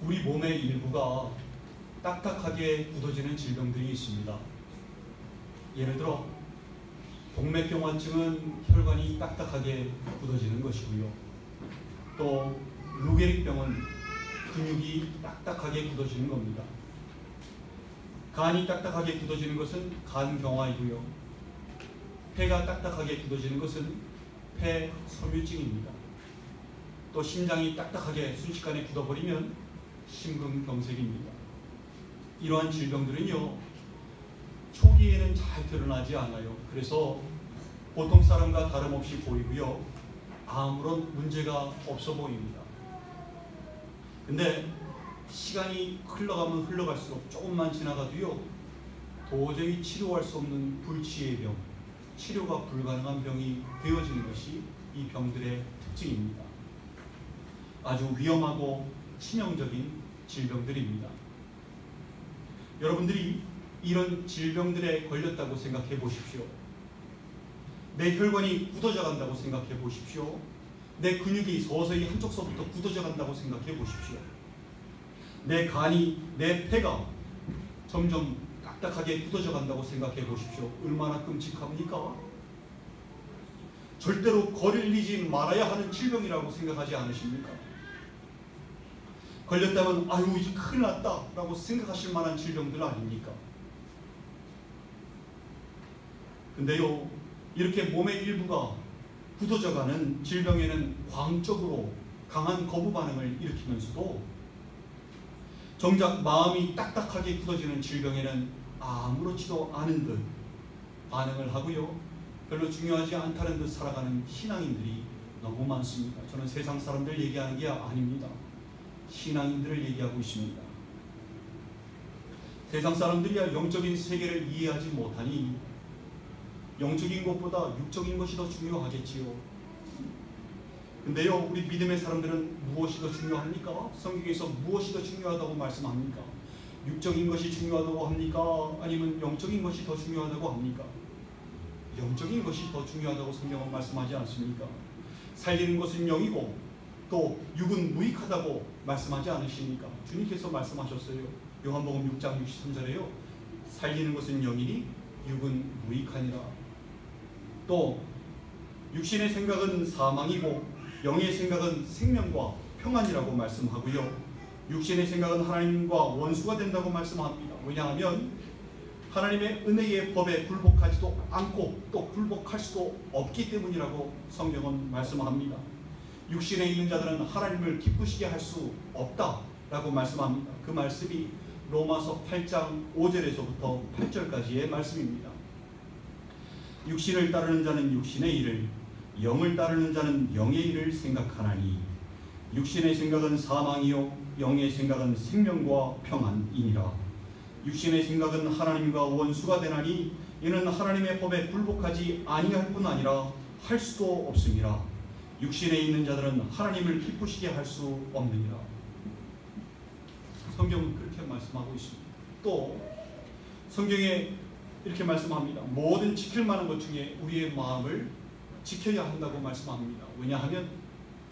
우리 몸의 일부가 딱딱하게 굳어지는 질병들이 있습니다. 예를 들어 동맥경화증은 혈관이 딱딱하게 굳어지는 것이고요. 또 루게릭병은 근육이 딱딱하게 굳어지는 겁니다. 간이 딱딱하게 굳어지는 것은 간경화이고요. 폐가 딱딱하게 굳어지는 것은 폐섬유증입니다. 또 심장이 딱딱하게 순식간에 굳어버리면 심근경색입니다. 이러한 질병들은요, 초기에는 잘 드러나지 않아요. 그래서 보통 사람과 다름없이 보이고요, 아무런 문제가 없어 보입니다. 근데 시간이 흘러가면 흘러갈수록 조금만 지나가도요, 도저히 치료할 수 없는 불치의 병, 치료가 불가능한 병이 되어지는 것이 이 병들의 특징입니다. 아주 위험하고 치명적인 질병들입니다. 여러분들이 이런 질병들에 걸렸다고 생각해 보십시오. 내 혈관이 굳어져 간다고 생각해 보십시오. 내 근육이 서서히 한쪽서부터 굳어져 간다고 생각해 보십시오. 내 간이, 내 폐가 점점 딱딱하게 굳어져 간다고 생각해 보십시오. 얼마나 끔찍합니까? 절대로 걸리지 말아야 하는 질병이라고 생각하지 않으십니까? 걸렸다면 아유 이제 큰일 났다 라고 생각하실 만한 질병들 아닙니까? 근데요, 이렇게 몸의 일부가 굳어져가는 질병에는 광적으로 강한 거부 반응을 일으키면서도 정작 마음이 딱딱하게 굳어지는 질병에는 아무렇지도 않은 듯 반응을 하고요, 별로 중요하지 않다는 듯 살아가는 신앙인들이 너무 많습니다. 저는 세상 사람들 얘기하는 게 아닙니다. 신앙인들을 얘기하고 있습니다. 세상 사람들이야 영적인 세계를 이해하지 못하니 영적인 것보다 육적인 것이 더 중요하겠지요. 근데요, 우리 믿음의 사람들은 무엇이 더 중요합니까? 성경에서 무엇이 더 중요하다고 말씀합니까? 육적인 것이 중요하다고 합니까? 아니면 영적인 것이 더 중요하다고 합니까? 영적인 것이 더 중요하다고 성경은 말씀하지 않습니까? 살리는 것은 영이고 또 육은 무익하다고 말씀하지 않으십니까? 주님께서 말씀하셨어요. 요한복음 6장 63절에요. 살리는 것은 영이니 육은 무익하니라. 또 육신의 생각은 사망이고 영의 생각은 생명과 평안이라고 말씀하고요. 육신의 생각은 하나님과 원수가 된다고 말씀합니다. 왜냐하면 하나님의 은혜의 법에 굴복하지도 않고 또 굴복할 수도 없기 때문이라고 성경은 말씀합니다. 육신에 있는 자들은 하나님을 기쁘시게 할 수 없다라고 말씀합니다. 그 말씀이 로마서 8장 5절에서부터 8절까지의 말씀입니다. 육신을 따르는 자는 육신의 일을, 영을 따르는 자는 영의 일을 생각하나니 육신의 생각은 사망이요 영의 생각은 생명과 평안이니라. 육신의 생각은 하나님과 원수가 되나니 이는 하나님의 법에 굴복하지 아니할 뿐 아니라 할 수도 없음이라. 육신에 있는 자들은 하나님을 기쁘시게 할 수 없느니라. 성경은 그렇게 말씀하고 있습니다. 또 성경에 이렇게 말씀합니다. 모든 지킬 만한 것 중에 우리의 마음을 지켜야 한다고 말씀합니다. 왜냐하면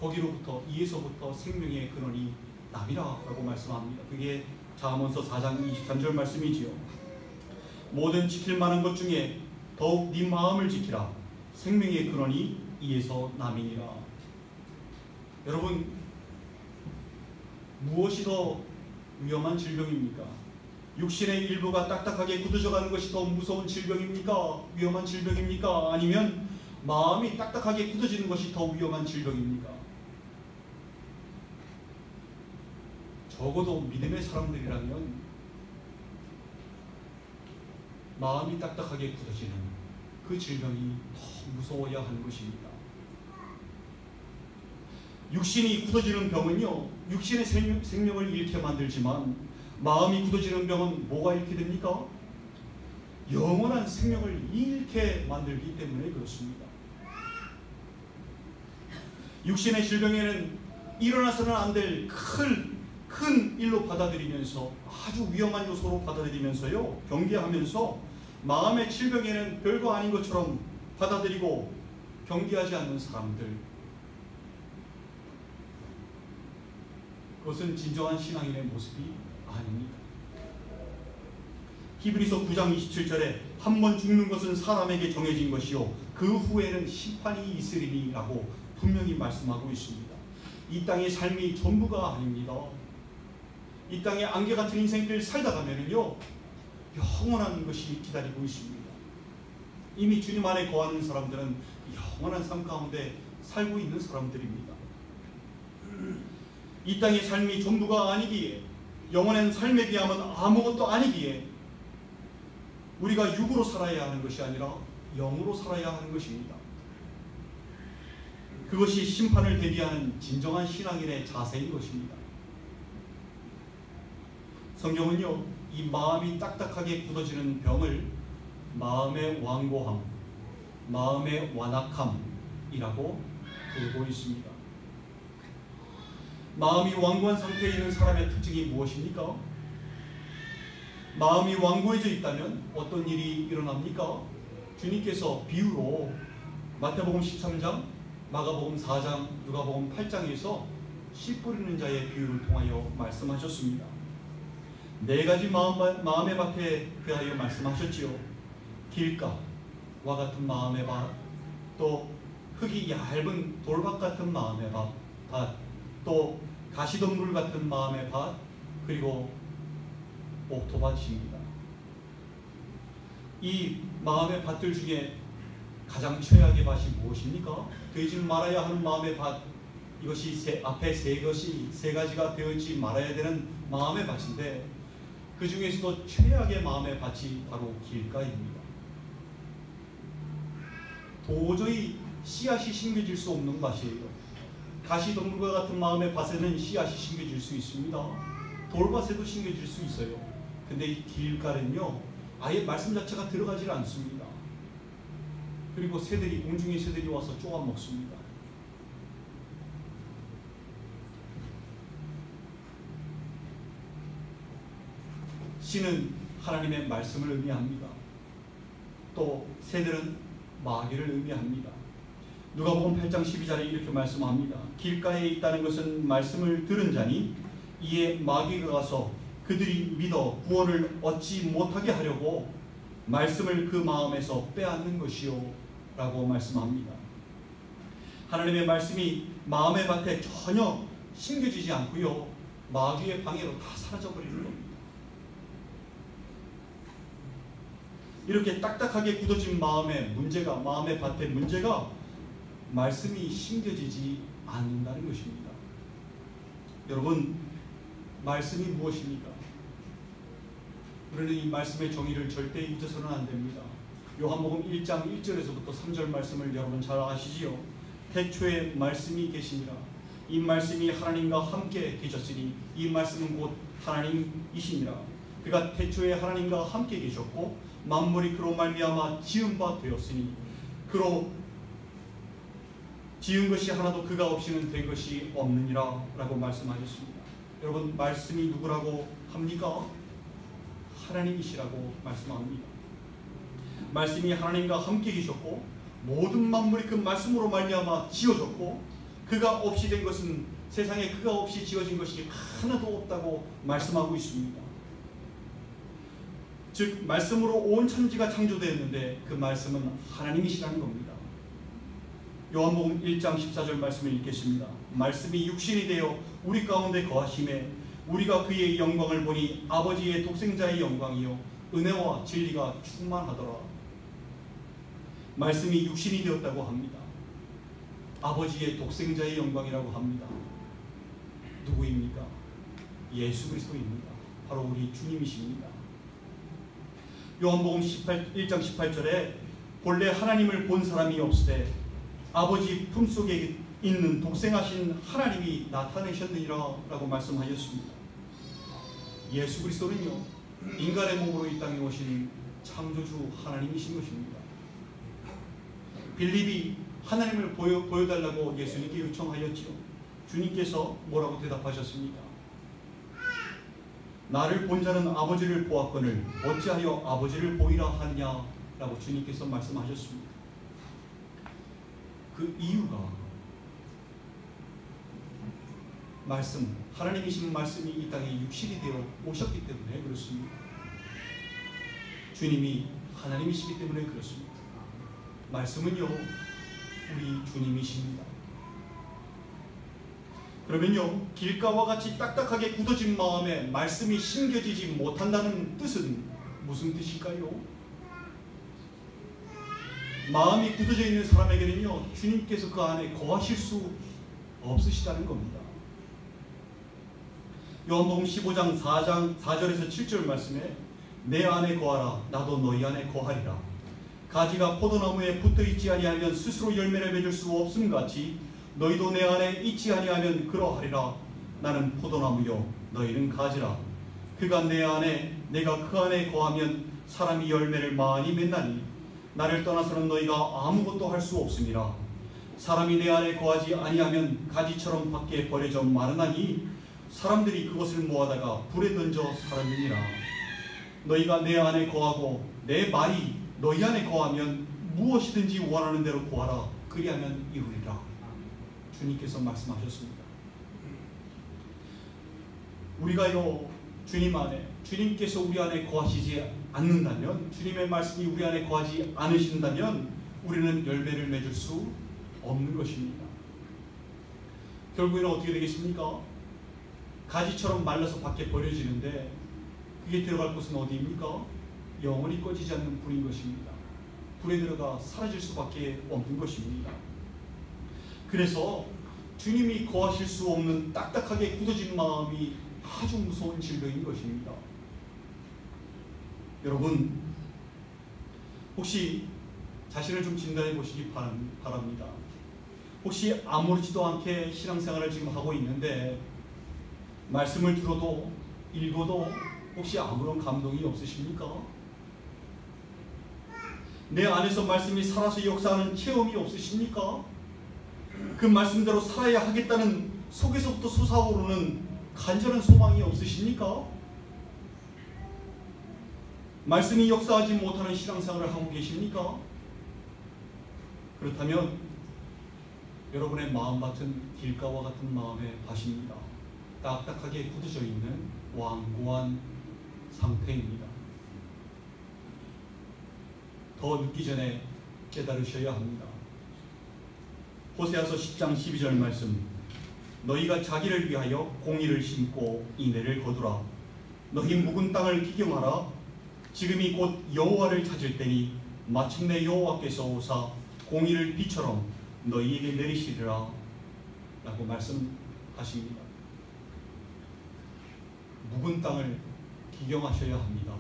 거기로부터 이에서부터 생명의 근원이 남이라고 말씀합니다. 그게 잠언서 4장 23절 말씀이지요. 모든 지킬 만한 것 중에 더욱 네 마음을 지키라. 생명의 근원이 이에서 남이니라. 여러분, 무엇이 더 위험한 질병입니까? 육신의 일부가 딱딱하게 굳어져가는 것이 더 무서운 질병입니까? 위험한 질병입니까? 아니면 마음이 딱딱하게 굳어지는 것이 더 위험한 질병입니까? 적어도 믿음의 사람들이라면 마음이 딱딱하게 굳어지는 그 질병이 더 무서워야 하는 것입니다. 육신이 굳어지는 병은요, 육신의 생명을 잃게 만들지만 마음이 굳어지는 병은 뭐가 잃게 됩니까? 영원한 생명을 잃게 만들기 때문에 그렇습니다. 육신의 질병에는 일어나서는 안 될 큰 일로 받아들이면서 아주 위험한 요소로 받아들이면서요, 경계하면서 마음의 질병에는 별거 아닌 것처럼 받아들이고 경계하지 않는 사람들, 그것은 진정한 신앙인의 모습이 아닙니다. 히브리서 9장 27절에 한 번 죽는 것은 사람에게 정해진 것이요 그 후에는 심판이 있으리니라고 분명히 말씀하고 있습니다. 이 땅의 삶이 전부가 아닙니다. 이 땅의 안개 같은 인생길 살다 가면은요 영원한 것이 기다리고 있습니다. 이미 주님 안에 거하는 사람들은 영원한 삶 가운데 살고 있는 사람들입니다. 이 땅의 삶이 전부가 아니기에, 영원한 삶에 비하면 아무것도 아니기에 우리가 육으로 살아야 하는 것이 아니라 영으로 살아야 하는 것입니다. 그것이 심판을 대비하는 진정한 신앙인의 자세인 것입니다. 성경은요, 이 마음이 딱딱하게 굳어지는 병을 마음의 완고함, 마음의 완악함이라고 부르고 있습니다. 마음이 완고한 상태에 있는 사람의 특징이 무엇입니까? 마음이 완고해져 있다면 어떤 일이 일어납니까? 주님께서 비유로 마태복음 13장, 마가복음 4장, 누가복음 8장에서 씨 뿌리는 자의 비유를 통하여 말씀하셨습니다. 네 가지 마음의 밭에 대하여 말씀하셨지요. 길가와 같은 마음의 밭, 또 흙이 얇은 돌밭 같은 마음의 밭, 또 가시덤불 같은 마음의 밭, 그리고 옥토밭입니다. 이 마음의 밭들 중에 가장 최악의 밭이 무엇입니까? 되지 말아야 하는 마음의 밭, 이것이 앞에 세 가지가 되어있지 말아야 되는 마음의 밭인데 그 중에서도 최악의 마음의 밭이 바로 길가입니다. 도저히 씨앗이 심겨질 수 없는 밭이에요. 가시덤불과 같은 마음의 밭에는 씨앗이 심겨질 수 있습니다. 돌밭에도 심겨질 수 있어요. 근데 이 길가는요, 아예 말씀 자체가 들어가질 않습니다. 그리고 공중의 새들이 와서 쪼아 먹습니다. 씨는 하나님의 말씀을 의미합니다. 또 새들은 마귀를 의미합니다. 누가복음 8장 12절에 이렇게 말씀합니다. 길가에 있다는 것은 말씀을 들은 자니 이에 마귀가 가서 그들이 믿어 구원을 얻지 못하게 하려고 말씀을 그 마음에서 빼앗는 것이요 라고 말씀합니다. 하나님의 말씀이 마음의 밭에 전혀 심겨지지 않고요, 마귀의 방해로 다 사라져버리는 겁니다. 이렇게 딱딱하게 굳어진 마음의 밭의 문제가 말씀이 심겨지지 않는다는 것입니다. 여러분, 말씀이 무엇입니까? 우리는 이 말씀의 정의를 절대 잊어서는 안 됩니다. 요한복음 1장 1절에서부터 3절 말씀을 여러분 잘 아시지요? 태초에 말씀이 계시니라. 이 말씀이 하나님과 함께 계셨으니 이 말씀은 곧 하나님이시니라. 그가 태초에 하나님과 함께 계셨고 만물이 그로 말미암아 지은 바 되었으니 그로 지은 것이 하나도 그가 없이는 된 것이 없느니라 라고 말씀하셨습니다. 여러분, 말씀이 누구라고 합니까? 하나님이시라고 말씀합니다. 말씀이 하나님과 함께 계셨고 모든 만물이 그 말씀으로 말미암아 지어졌고 그가 없이 된 것은, 세상에 그가 없이 지어진 것이 하나도 없다고 말씀하고 있습니다. 즉 말씀으로 온 천지가 창조되었는데 그 말씀은 하나님이시라는 겁니다. 요한복음 1장 14절 말씀을 읽겠습니다. 말씀이 육신이 되어 우리 가운데 거하심에 우리가 그의 영광을 보니 아버지의 독생자의 영광이요 은혜와 진리가 충만하더라. 말씀이 육신이 되었다고 합니다. 아버지의 독생자의 영광이라고 합니다. 누구입니까? 예수 그리스도입니다. 바로 우리 주님이십니다. 요한복음 1장 18절에 본래 하나님을 본 사람이 없으되 아버지 품속에 있는 독생하신 하나님이 나타내셨느니라 라고 말씀하셨습니다. 예수 그리스도는요, 인간의 몸으로 이 땅에 오신 창조주 하나님이신 것입니다. 빌립이 하나님을 보여달라고 예수님께 요청하였지요. 주님께서 뭐라고 대답하셨습니까? 나를 본 자는 아버지를 보았거늘 어찌하여 아버지를 보이라 하느냐 라고 주님께서 말씀하셨습니다. 그 이유가 말씀, 하나님이신 말씀이 이 땅에 육신이 되어 오셨기 때문에 그렇습니다. 주님이 하나님이시기 때문에 그렇습니다. 말씀은요, 우리 주님이십니다. 그러면요, 길가와 같이 딱딱하게 굳어진 마음에 말씀이 심겨지지 못한다는 뜻은 무슨 뜻일까요? 마음이 굳어져 있는 사람에게는요, 주님께서 그 안에 거하실 수 없으시다는 겁니다. 요한복음 15장 4절에서 7절 말씀에 내 안에 거하라 나도 너희 안에 거하리라. 가지가 포도나무에 붙어있지 아니하면 스스로 열매를 맺을 수 없음같이 너희도 내 안에 있지 아니하면 그러하리라. 나는 포도나무요 너희는 가지라. 그가 내 안에 내가 그 안에 거하면 사람이 열매를 많이 맺나니 나를 떠나서는 너희가 아무것도 할 수 없음이라. 사람이 내 안에 거하지 아니하면 가지처럼 밖에 버려져 마르나니 사람들이 그것을 모아다가 불에 던져 살았느니라. 너희가 내 안에 거하고 내 말이 너희 안에 거하면 무엇이든지 원하는 대로 구하라. 그리하면 이루리라. 주님께서 말씀하셨습니다. 우리가요, 주님 안에, 주님께서 우리 안에 거하시지 않는다면, 주님의 말씀이 우리 안에 거하지 않으신다면 우리는 열매를 맺을 수 없는 것입니다. 결국에는 어떻게 되겠습니까? 가지처럼 말라서 밖에 버려지는데 그게 들어갈 곳은 어디입니까? 영원히 꺼지지 않는 불인 것입니다. 불에 들어가 사라질 수밖에 없는 것입니다. 그래서 주님이 거하실 수 없는 딱딱하게 굳어진 마음이 아주 무서운 질병인 것입니다. 여러분, 혹시 자신을 좀 진단해 보시기 바랍니다. 혹시 아무렇지도 않게 신앙생활을 지금 하고 있는데 말씀을 들어도 읽어도 혹시 아무런 감동이 없으십니까? 내 안에서 말씀이 살아서 역사하는 체험이 없으십니까? 그 말씀대로 살아야 하겠다는 속에서부터 솟아오르는 간절한 소망이 없으십니까? 말씀이 역사하지 못하는 신앙생활을 하고 계십니까? 그렇다면 여러분의 마음밭은 길가와 같은 마음의 밭입니다. 딱딱하게 굳어져 있는 완고한 상태입니다. 더 늦기 전에 깨달으셔야 합니다. 호세아서 10장 12절 말씀, 너희가 자기를 위하여 공의를 심고 인애를 거두라. 너희 묵은 땅을 기경하라. 지금이 곧 여호와를 찾을 때니 마침내 여호와께서 오사 공의를 비처럼 너희에게 내리시리라 라고 말씀하십니다. 묵은 땅을 기경하셔야 합니다.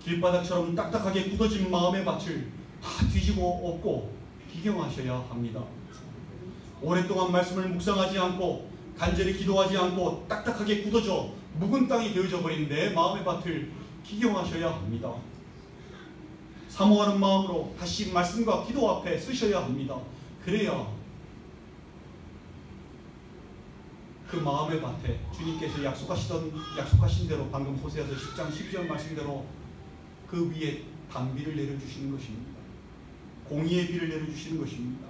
길바닥처럼 딱딱하게 굳어진 마음의 밭을 다 뒤지고 엎고 기경하셔야 합니다. 오랫동안 말씀을 묵상하지 않고 간절히 기도하지 않고 딱딱하게 굳어져 묵은 땅이 되어져 버린 내 마음의 밭을 기경하셔야 합니다. 사모하는 마음으로 다시 말씀과 기도 앞에 서셔야 합니다. 그래야 그 마음의 밭에 주님께서 약속하신 대로 방금 호세아서 10장 12절 말씀대로 그 위에 단비를 내려주시는 것입니다. 공의의 비를 내려주시는 것입니다.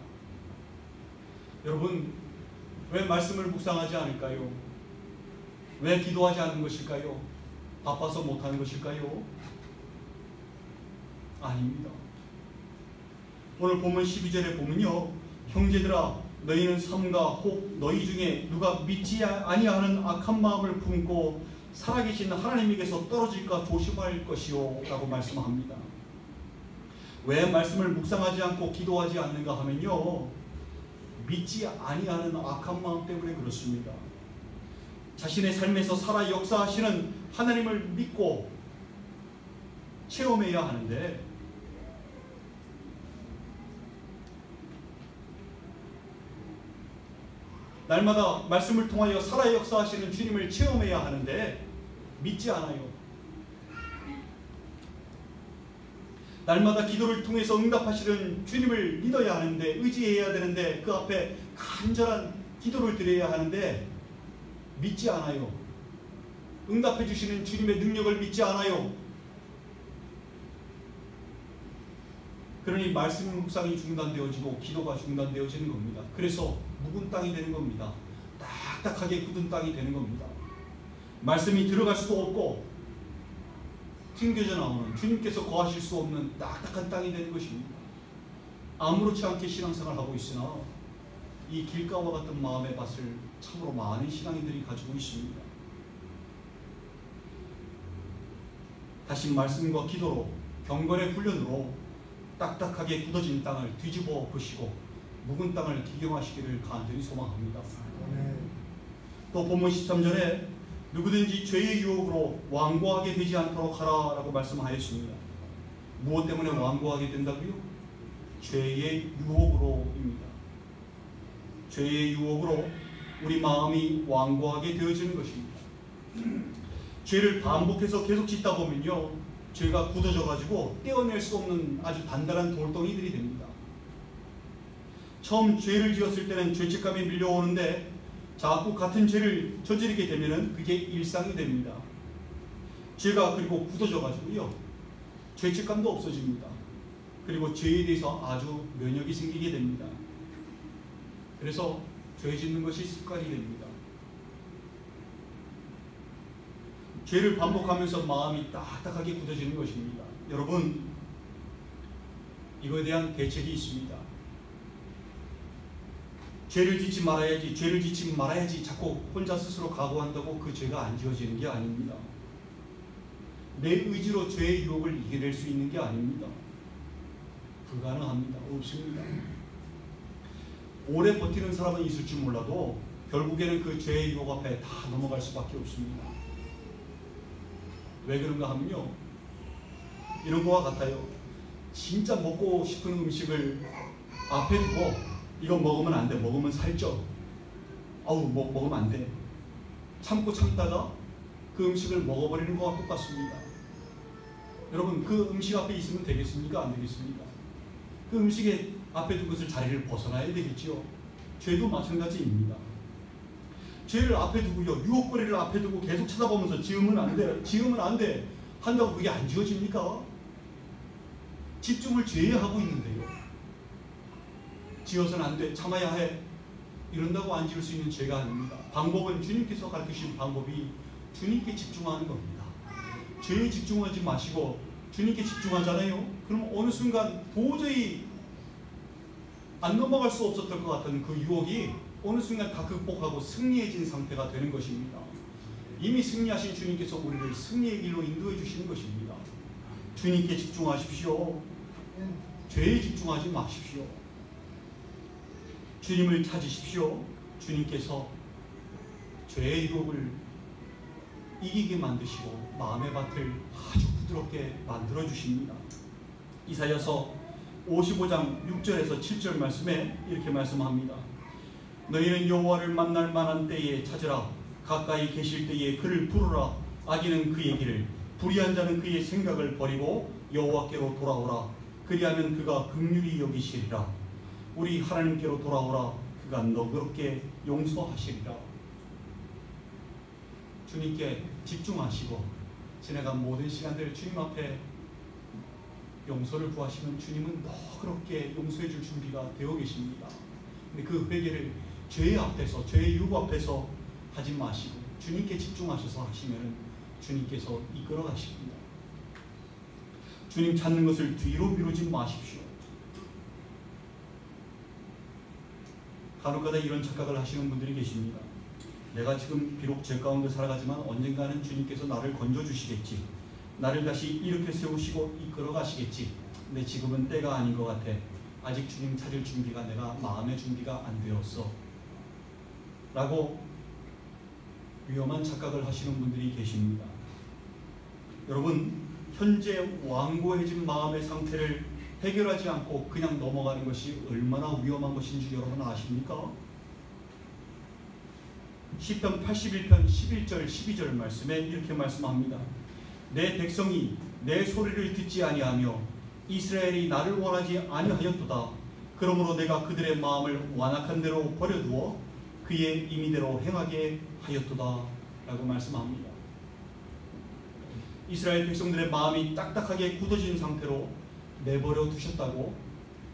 여러분, 왜 말씀을 묵상하지 않을까요? 왜 기도하지 않는 것일까요? 바빠서 못하는 것일까요? 아닙니다. 오늘 본문 12절에 보면요, 형제들아 너희는 삼가 혹 너희 중에 누가 믿지 아니하는 악한 마음을 품고 살아계신 하나님에게서 떨어질까 조심할 것이요 라고 말씀합니다. 왜 말씀을 묵상하지 않고 기도하지 않는가 하면요, 믿지 아니하는 악한 마음 때문에 그렇습니다. 자신의 삶에서 살아 역사하시는 하나님을 믿고 체험해야 하는데 날마다 말씀을 통하여 살아 역사하시는 주님을 체험해야 하는데 믿지 않아요. 날마다 기도를 통해서 응답하시는 주님을 믿어야 하는데, 의지해야 되는데, 그 앞에 간절한 기도를 드려야 하는데 믿지 않아요. 응답해 주시는 주님의 능력을 믿지 않아요. 그러니 말씀 묵상이 중단되어지고 기도가 중단되어지는 겁니다. 그래서 묵은 땅이 되는 겁니다. 딱딱하게 굳은 땅이 되는 겁니다. 말씀이 들어갈 수도 없고 튕겨져 나오는, 주님께서 거하실 수 없는 딱딱한 땅이 되는 것입니다. 아무렇지 않게 신앙생활을 하고 있으나 이 길가와 같은 마음의 밭을 참으로 많은 신앙인들이 가지고 있습니다. 다시 말씀과 기도로, 경건의 훈련으로 딱딱하게 굳어진 땅을 뒤집어 보시고 묵은 땅을 기경하시기를 간절히 소망합니다. 또 본문 13절에 누구든지 죄의 유혹으로 완고하게 되지 않도록 하라라고 말씀하였습니다. 무엇 때문에 완고하게 된다고요? 죄의 유혹으로입니다. 죄의 유혹으로 우리 마음이 완고하게 되어지는 것입니다. 죄를 반복해서 계속 짓다 보면요, 죄가 굳어져 가지고 떼어낼 수 없는 아주 단단한 돌덩이들이 됩니다. 처음 죄를 지었을 때는 죄책감이 밀려오는데 자꾸 같은 죄를 저지르게 되면은 그게 일상이 됩니다. 죄가 그리고 굳어져 가지고요, 죄책감도 없어집니다. 그리고 죄에 대해서 아주 면역이 생기게 됩니다. 그래서 죄 짓는 것이 습관이 됩니다. 죄를 반복하면서 마음이 딱딱하게 굳어지는 것입니다. 여러분, 이거에 대한 대책이 있습니다. 죄를 짓지 말아야지, 죄를 짓지 말아야지 자꾸 혼자 스스로 각오한다고 그 죄가 안 지어지는 게 아닙니다. 내 의지로 죄의 유혹을 이겨낼 수 있는 게 아닙니다. 불가능합니다. 없습니다. 오래 버티는 사람은 있을지 몰라도 결국에는 그 죄의 유혹 앞에 다 넘어갈 수밖에 없습니다. 왜 그런가 하면요, 이런 거와 같아요. 진짜 먹고 싶은 음식을 앞에 두고 이거 먹으면 안 돼, 먹으면 살쪄, 먹으면 안 돼, 참고 참다가 그 음식을 먹어버리는 거와 똑같습니다. 여러분, 그 음식 앞에 있으면 되겠습니까? 안 되겠습니까? 그 음식에 앞에 둔 것을 자리를 벗어나야 되겠지요. 죄도 마찬가지입니다. 죄를 앞에 두고요, 유혹거리를 앞에 두고 계속 쳐다보면서 지으면 안 돼, 지으면 안 돼 한다고 그게 안 지어집니까? 집중을 죄에 하고 있는데요, 지어서는 안 돼, 참아야 해 이런다고 안 지을 수 있는 죄가 아닙니다. 방법은 주님께서 가르치신 방법이 주님께 집중하는 겁니다. 죄에 집중하지 마시고 주님께 집중하잖아요. 그럼 어느 순간 도저히 안 넘어갈 수 없었던 것 같은 그 유혹이 어느 순간 다 극복하고 승리해진 상태가 되는 것입니다. 이미 승리하신 주님께서 우리를 승리의 길로 인도해 주시는 것입니다. 주님께 집중하십시오. 죄에 집중하지 마십시오. 주님을 찾으십시오. 주님께서 죄의 유혹을 이기게 만드시고 마음의 밭을 아주 부드럽게 만들어 주십니다. 이사야서 55장 6절에서 7절 말씀에 이렇게 말씀합니다. 너희는 여호와를 만날 만한 때에 찾으라. 가까이 계실 때에 그를 부르라. 악인은 그의 길을, 불의한 자는 그의 생각을 버리고 여호와께로 돌아오라. 그리하면 그가 긍휼히 여기시리라. 우리 하나님께로 돌아오라. 그가 너그럽게 용서하시리라. 주님께 집중하시고 지나간 모든 시간들 주님 앞에 용서를 구하시면 주님은 너그럽게 용서해 줄 준비가 되어 계십니다. 근데 그 회개를 죄의 앞에서, 죄의 유혹 앞에서 하지 마시고 주님께 집중하셔서 하시면 주님께서 이끌어 가십니다. 주님 찾는 것을 뒤로 미루지 마십시오. 간혹가다 이런 착각을 하시는 분들이 계십니다. 내가 지금 비록 죄 가운데 살아가지만 언젠가는 주님께서 나를 건져주시겠지, 나를 다시 이렇게 세우시고 이끌어 가시겠지, 근데 지금은 때가 아닌 것 같아, 아직 주님 찾을 준비가, 내가 마음의 준비가 안 되었어 라고 위험한 착각을 하시는 분들이 계십니다. 여러분, 현재 완고해진 마음의 상태를 해결하지 않고 그냥 넘어가는 것이 얼마나 위험한 것인지 여러분 아십니까? 시편 81편 11절 12절 말씀에 이렇게 말씀합니다. 내 백성이 내 소리를 듣지 아니하며 이스라엘이 나를 원하지 아니하였도다. 그러므로 내가 그들의 마음을 완악한 대로 버려두어 그의 임의대로 행하게 하였도다 라고 말씀합니다. 이스라엘 백성들의 마음이 딱딱하게 굳어진 상태로 내버려 두셨다고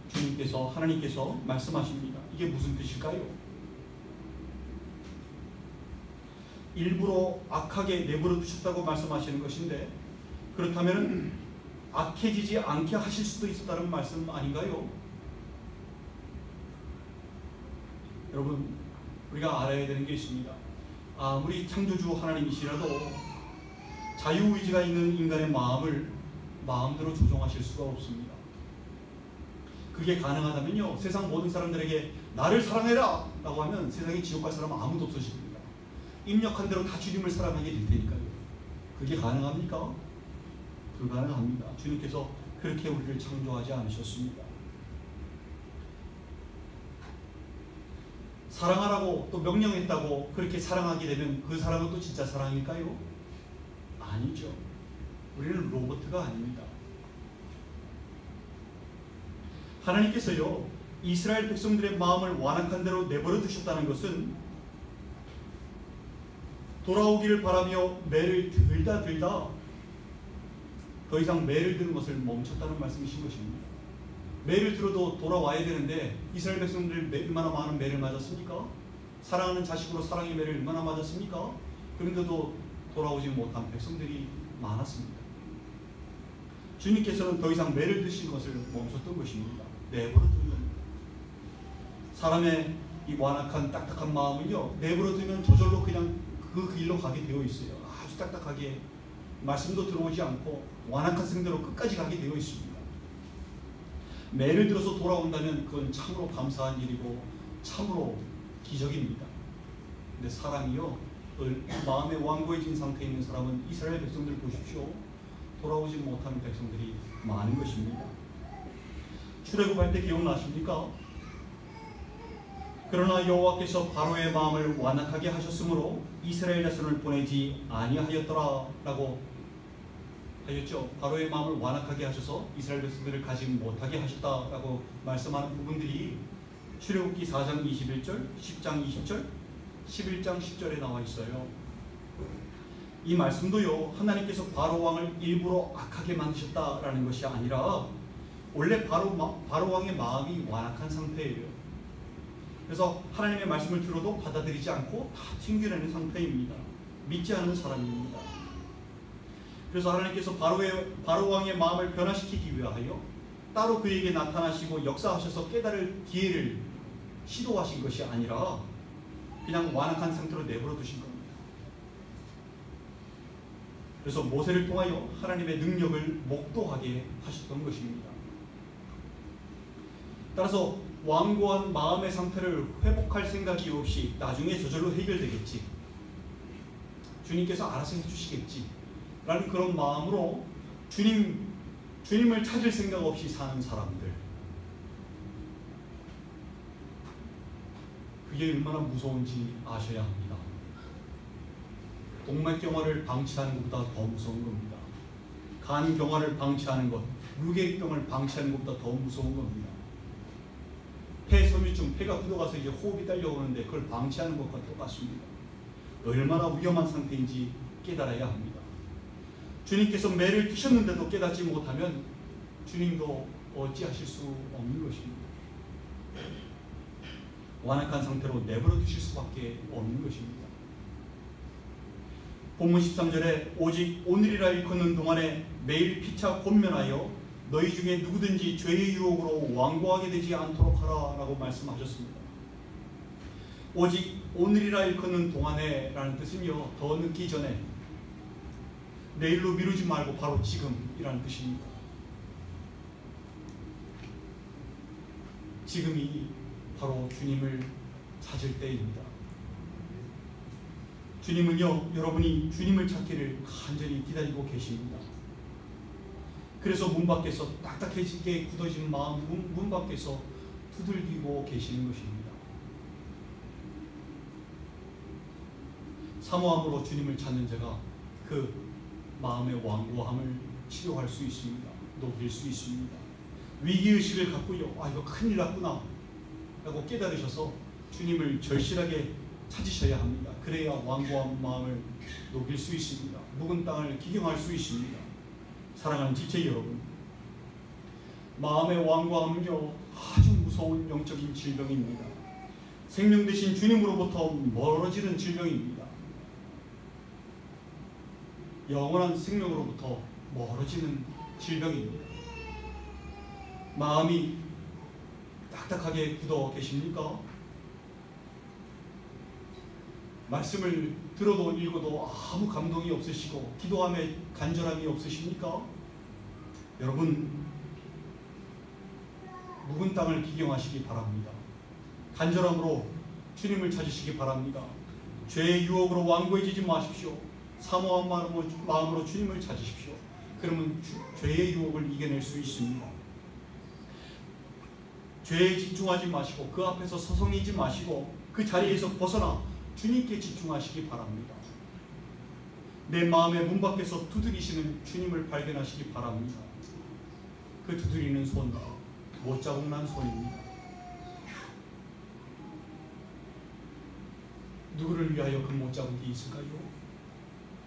주님께서, 하나님께서 말씀하십니다. 이게 무슨 뜻일까요? 일부러 악하게 내버려 두셨다고 말씀하시는 것인데, 그렇다면 악해지지 않게 하실 수도 있었다는 말씀 아닌가요? 여러분, 우리가 알아야 되는 게 있습니다. 아무리 창조주 하나님이시라도 자유의지가 있는 인간의 마음을 마음대로 조종하실 수가 없습니다. 그게 가능하다면요, 세상 모든 사람들에게 나를 사랑해라 라고 하면 세상에 지옥 갈 사람은 아무도 없어집니다. 입력한 대로 다 주님을 사랑하게 될 테니까요. 그게 가능합니까? 불가능합니다. 주님께서 그렇게 우리를 창조하지 않으셨습니다. 사랑하라고 또 명령했다고 그렇게 사랑하게 되면 그 사랑은 또 진짜 사랑일까요? 아니죠. 우리는 로봇가 아닙니다. 하나님께서요, 이스라엘 백성들의 마음을 완악한 대로 내버려 두셨다는 것은 돌아오기를 바라며 매를 들다 더 이상 매를 드는 것을 멈췄다는 말씀이신 것입니다. 매를 들어도 돌아와야 되는데 이스라엘 백성들 얼마나 많은 매를 맞았습니까? 사랑하는 자식으로 사랑의 매를 얼마나 맞았습니까? 그런데도 돌아오지 못한 백성들이 많았습니다. 주님께서는 더 이상 매를 드시는 것을 멈췄던 것입니다. 내버려 두면 사람의 이 완악한 딱딱한 마음은요, 내버려 두면 저절로 그냥 그 길로 가게 되어 있어요. 아주 딱딱하게 말씀도 들어오지 않고 완악한 상태로 끝까지 가게 되어 있습니다. 매를 들어서 돌아온다면 그건 참으로 감사한 일이고 참으로 기적입니다. 근데 사람이요, 마음에 완고해진 상태에 있는 사람은 이스라엘 백성들 보십시오. 돌아오지 못하는 백성들이 많은 것입니다. 출애굽할 때 기억나십니까? 그러나 여호와께서 바로의 마음을 완악하게 하셨으므로 이스라엘 자손을 보내지 아니하였더라 라고 하였죠. 바로의 마음을 완악하게 하셔서 이스라엘 백성들을 가지 못하게 하셨다라고 말씀하는 부분들이 출애굽기 4장 21절, 10장 20절, 11장 10절에 나와 있어요. 이 말씀도요, 하나님께서 바로 왕을 일부러 악하게 만드셨다라는 것이 아니라 원래 바로 왕의 마음이 완악한 상태예요. 그래서 하나님의 말씀을 들어도 받아들이지 않고 다 튕겨내는 상태입니다. 믿지 않는 사람입니다. 그래서 하나님께서 바로 왕의 마음을 변화시키기 위하여 따로 그에게 나타나시고 역사하셔서 깨달을 기회를 시도하신 것이 아니라 그냥 완악한 상태로 내버려 두신 겁니다. 그래서 모세를 통하여 하나님의 능력을 목도하게 하셨던 것입니다. 따라서 완고한 마음의 상태를 회복할 생각이 없이 나중에 저절로 해결되겠지, 주님께서 알아서 해주시겠지 라는 그런 마음으로 주님을 찾을 생각 없이 사는 사람들, 그게 얼마나 무서운지 아셔야 합니다. 동맥경화를 방치하는 것보다 더 무서운 겁니다. 간경화를 방치하는 것, 루게릭병을 방치하는 것보다 더 무서운 겁니다. 폐섬유증, 폐가 굳어가서 이제 호흡이 딸려오는데 그걸 방치하는 것과 똑같습니다. 얼마나 위험한 상태인지 깨달아야 합니다. 주님께서 매를 드셨는데도 깨닫지 못하면 주님도 어찌하실 수 없는 것입니다. 완악한 상태로 내버려 두실 수밖에 없는 것입니다. 본문 13절에 오직 오늘이라 일컫는 동안에 매일 피차 권면하여 너희 중에 누구든지 죄의 유혹으로 완고하게 되지 않도록 하라 라고 말씀하셨습니다. 오직 오늘이라 일컫는 동안에 라는 뜻은요, 더 늦기 전에, 내일로 미루지 말고 바로 지금이라는 뜻입니다. 지금이 바로 주님을 찾을 때입니다. 주님은요, 여러분이 주님을 찾기를 간절히 기다리고 계십니다. 그래서 문 밖에서 딱딱해지게 굳어진 마음, 문 밖에서 두들기고 계시는 것입니다. 사모함으로 주님을 찾는 자가 그 마음의 완고함을 치료할 수 있습니다. 녹일 수 있습니다. 위기의식을 갖고요, 이거 큰일 났구나 라고 깨달으셔서 주님을 절실하게 찾으셔야 합니다. 그래야 완고한 마음을 녹일 수 있습니다. 묵은 땅을 기경할 수 있습니다. 사랑하는 지체 여러분, 마음의 완고함은요, 아주 무서운 영적인 질병입니다. 생명 되신 주님으로부터 멀어지는 질병입니다. 영원한 생명으로부터 멀어지는 질병입니다. 마음이 딱딱하게 굳어 계십니까? 말씀을 들어도 읽어도 아무 감동이 없으시고 기도함에 간절함이 없으십니까? 여러분, 묵은 땅을 기경하시기 바랍니다. 간절함으로 주님을 찾으시기 바랍니다. 죄의 유혹으로 완고해지지 마십시오. 사모한 마음으로 주님을 찾으십시오. 그러면 죄의 유혹을 이겨낼 수 있습니다. 죄에 집중하지 마시고 그 앞에서 서성이지 마시고 그 자리에서 벗어나 주님께 집중하시기 바랍니다. 내 마음의 문 밖에서 두드리시는 주님을 발견하시기 바랍니다. 그 두드리는 손, 못자국 난 손입니다. 누구를 위하여 그 못자국이 있을까요?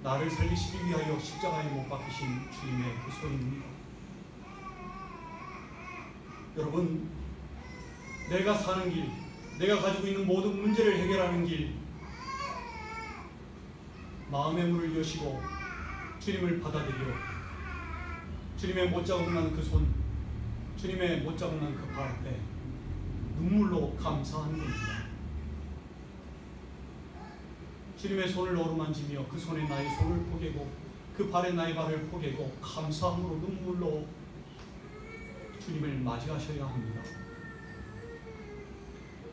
나를 살리시기 위하여 십자가에 못 박히신 주님의 그 손입니다. 여러분, 내가 사는 길, 내가 가지고 있는 모든 문제를 해결하는 길, 마음의 문을 여시고 주님을 받아들여 주님의 못자국 난 그 손, 주님의 못자국 난 그 발 앞에 눈물로 감사하는 겁니다. 주님의 손을 어루만지며 그 손에 나의 손을 포개고 그 발에 나의 발을 포개고 감사함으로 눈물로 주님을 맞이하셔야 합니다.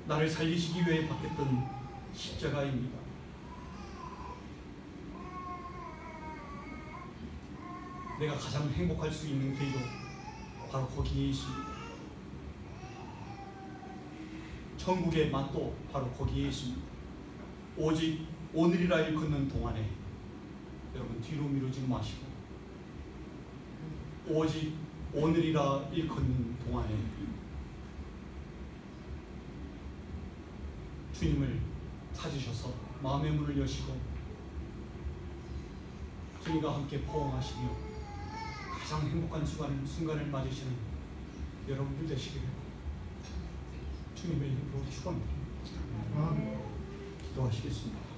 나를 살리시기 위해 받겠던 십자가입니다. 내가 가장 행복할 수 있는 길도 바로 거기에 있습니다. 천국의 맛도 바로 거기에 있습니다. 오직 오늘이라 일컫는 동안에 여러분 뒤로 미루지 마시고 오직 오늘이라 일컫는 동안에 주님을 찾으셔서 마음의 문을 여시고 주님과 함께 포옹하시며 가장 행복한 순간을 맞으시는 여러분들 되시기를 주님의 이름으로 축원드립니다. 기도하시겠습니다.